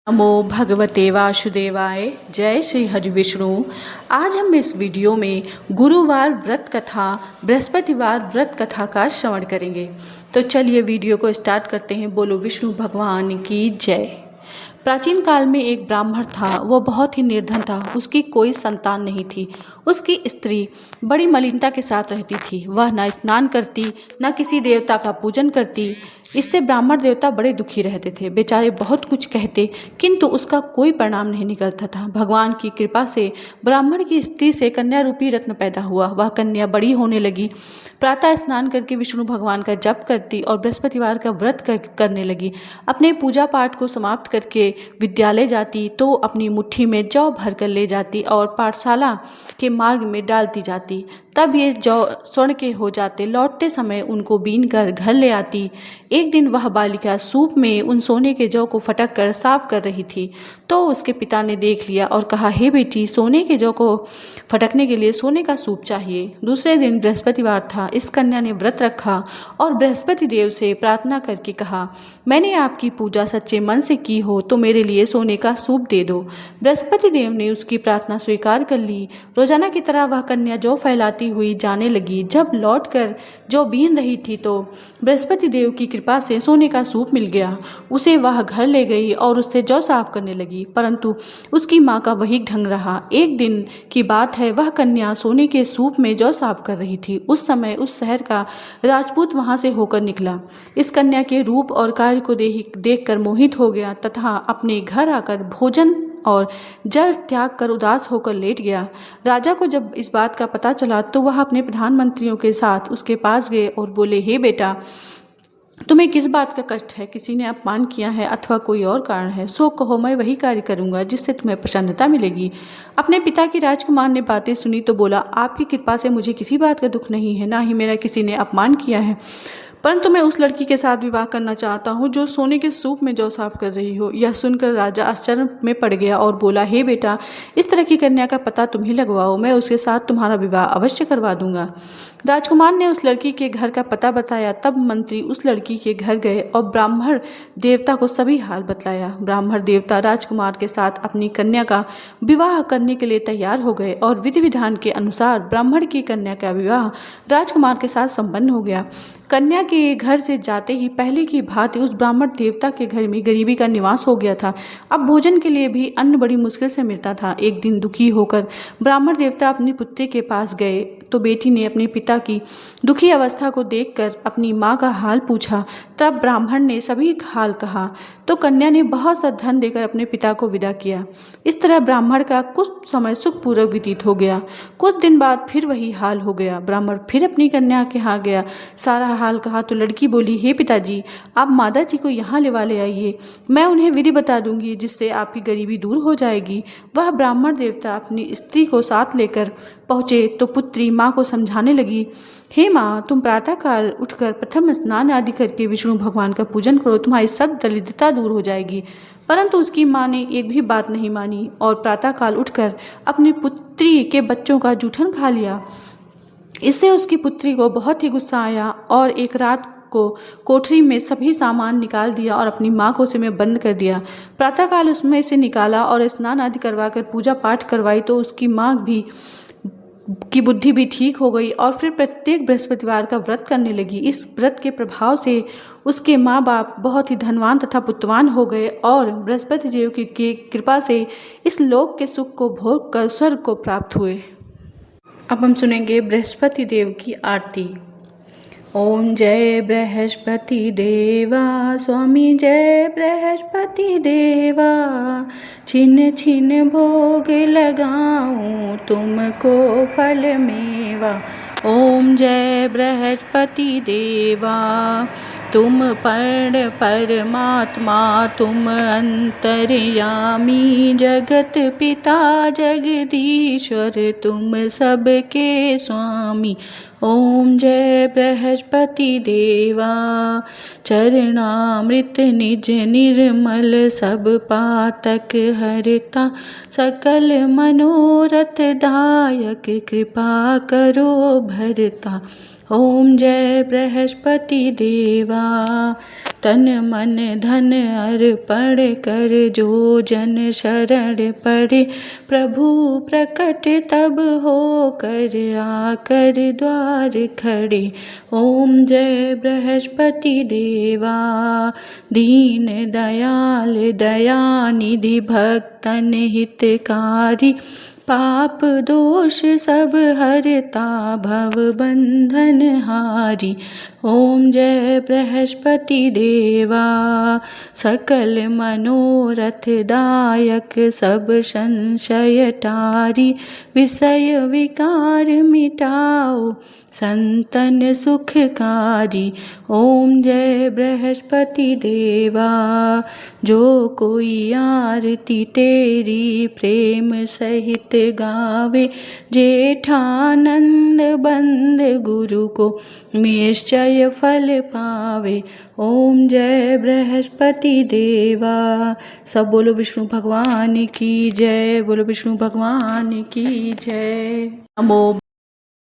नमो भगवते वासुदेवाय। जय श्री हरि विष्णु। आज हम इस वीडियो में गुरुवार व्रत कथा, बृहस्पतिवार व्रत कथा का श्रवण करेंगे। तो चलिए वीडियो को स्टार्ट करते हैं। बोलो विष्णु भगवान की जय। प्राचीन काल में एक ब्राह्मण था। वह बहुत ही निर्धन था। उसकी कोई संतान नहीं थी। उसकी स्त्री बड़ी मलिनता के साथ रहती थी। वह न स्नान करती, न किसी देवता का पूजन करती। इससे ब्राह्मण देवता बड़े दुखी रहते थे। बेचारे बहुत कुछ कहते, किंतु उसका कोई परिणाम नहीं निकलता था। भगवान की कृपा से ब्राह्मण की स्त्री से कन्या रूपी रत्न पैदा हुआ। वह कन्या बड़ी होने लगी। प्रातः स्नान करके विष्णु भगवान का जप करती और बृहस्पतिवार का व्रत करने लगी। अपने पूजा पाठ को समाप्त करके विद्यालय जाती तो अपनी मुट्ठी में जौ भर कर ले जाती और पाठशाला के मार्ग में डालती जाती। तब ये जौ स्वर्ण के हो जाते। लौटते समय उनको बीन कर घर ले आती। एक दिन वह बालिका सूप में उन सोने के जौ को फटक कर साफ कर रही थी तो उसके पिता ने देख लिया और कहा, हे बेटी, सोने के जौ को फटकने के लिए सोने का सूप चाहिए। दूसरे दिन बृहस्पतिवार था। इस कन्या ने व्रत रखा और बृहस्पति देव से प्रार्थना करके कहा, मैंने आपकी पूजा सच्चे मन से की हो तो मेरे लिए सोने का सूप दे दो। बृहस्पति देव ने उसकी प्रार्थना स्वीकार कर ली। रोजाना की तरह वह कन्या जौ फैलाती हुई जाने लगी। जब लौटकर जौ बीन रही थी तो बृहस्पति देव की कृपा से सोने का सूप मिल गया। उसे वह घर ले गई और उससे जौ साफ करने लगी, परंतु उसकी माँ का वही ढंग रहा। एक दिन की बात है, वह कन्या सोने के सूप में जौ साफ कर रही थी। उस समय उस शहर का राजपूत वहां से होकर निकला। इस कन्या के रूप और कार्य को देखकर मोहित हो गया तथा अपने घर आकर भोजन और जल त्याग कर उदास होकर लेट गया। राजा को जब इस बात का पता चला तो वह अपने प्रधानमंत्रियों के साथ उसके पास गए और बोले, हे बेटा, तुम्हें किस बात का कष्ट है? किसी ने अपमान किया है अथवा कोई और कारण है? सो कहो, मैं वही कार्य करूंगा जिससे तुम्हें प्रसन्नता मिलेगी। अपने पिता की राजकुमार ने बातें सुनी तो बोला, आपकी कृपा से मुझे किसी बात का दुख नहीं है, ना ही मेरा किसी ने अपमान किया है, परंतु मैं उस लड़की के साथ विवाह करना चाहता हूँ जो सोने के सूप में जौ साफ कर रही हो। यह सुनकर राजा आश्चर्य में पड़ गया और बोला, हे बेटा, इस तरह की कन्या का पता तुम ही लगवाओ, मैं उसके साथ तुम्हारा विवाह अवश्य करवा दूंगा। राजकुमार ने उस लड़की के घर का पता बताया। तब मंत्री उस लड़की के घर गए और ब्राह्मण देवता को सभी हाल बतलाया। ब्राह्मण देवता राजकुमार के साथ अपनी कन्या का विवाह करने के लिए तैयार हो गए और विधि विधान के अनुसार ब्राह्मण की कन्या का विवाह राजकुमार के साथ संपन्न हो गया। कन्या के घर से जाते ही पहले की भांति उस ब्राह्मण देवता के घर में गरीबी का निवास हो गया था। अब भोजन के लिए भी अन्न बड़ी मुश्किल से मिलता था। एक दिन दुखी होकर ब्राह्मण देवता अपनी पुत्री के पास गए तो बेटी ने अपने पिता की दुखी अवस्था को देखकर अपनी माँ का हाल पूछा। तब ब्राह्मण ने सभी हाल कहा तो कन्या ने बहुत सा धन देकर अपने पिता को विदा किया। इस तरह ब्राह्मण का कुछ समय सुखपूर्वक व्यतीत हो गया। कुछ दिन बाद फिर वही हाल हो गया। ब्राह्मण फिर अपनी कन्या के यहाँ गया, सारा हाल कहा तो लड़की बोली, हे पिताजी, आप माता जी को यहाँ ले आइए, मैं उन्हें विधि बता दूंगी जिससे आपकी गरीबी दूर हो जाएगी। वह ब्राह्मण देवता अपनी स्त्री को साथ लेकर पहुँचे तो पुत्री माँ को समझाने लगी, हे माँ, तुम प्रातःकाल उठकर प्रथम स्नान आदि करके विष्णु भगवान का पूजन करो, तुम्हारी सब दरिद्रता दूर हो जाएगी। परंतु उसकी माँ ने एक भी बात नहीं मानी और प्रातःकाल उठकर अपनी पुत्री के बच्चों का जूठन खा लिया। इससे उसकी पुत्री को बहुत ही गुस्सा आया और एक रात को कोठरी में सभी सामान निकाल दिया और अपनी माँ को उसी में बंद कर दिया। प्रातःकाल उसमें से निकाला और स्नान आदि करवाकर पूजा पाठ करवाई तो उसकी माँ की बुद्धि भी ठीक हो गई और फिर प्रत्येक बृहस्पतिवार का व्रत करने लगी। इस व्रत के प्रभाव से उसके माँ बाप बहुत ही धनवान तथा पुत्रवान हो गए और बृहस्पति देव की कृपा से इस लोक के सुख को भोग कर स्वर्ग को प्राप्त हुए। अब हम सुनेंगे बृहस्पति देव की आरती। ओम जय बृहस्पति देवा, स्वामी जय बृहस्पति देवा, छिन छिन भोग लगाऊं तुमको फल मेवा। ओम जय बृहस्पति देवा, तुम परमात्मा, तुम अंतर्यामी, जगत पिता जगदीश्वर, तुम सबके स्वामी। ओम जय बृहस्पति देवा, चरणामृत निज निर्मल, सब पातक हरता, सकल मनोरथ दायक, कृपा करो भरता। ओम जय बृहस्पति देवा। तन मन धन अर्पण कर जो जन शरण पड़े, प्रभु प्रकट तब हो कर आकर द्वार खड़े। ओम जय बृहस्पति देवा। दीन दयाल दयानिधि भक्तन हितकारी, पाप दोष सब हरता भव बंधन हारी। ओम जय बृहस्पति देवा। सकल मनोरथ दायक सब संशय टारी, विषय विकार मिटाओ संतन सुखकारी। ओम जय बृहस्पति देवा। जो कोई आरती तेरी प्रेम सहित गावे, जेठानंद बंद गुरु को निश्चय फल पावे। ओम जय बृहस्पति देवा। सब बोलो विष्णु भगवान की जय, बोलो विष्णु भगवान की जय। नमो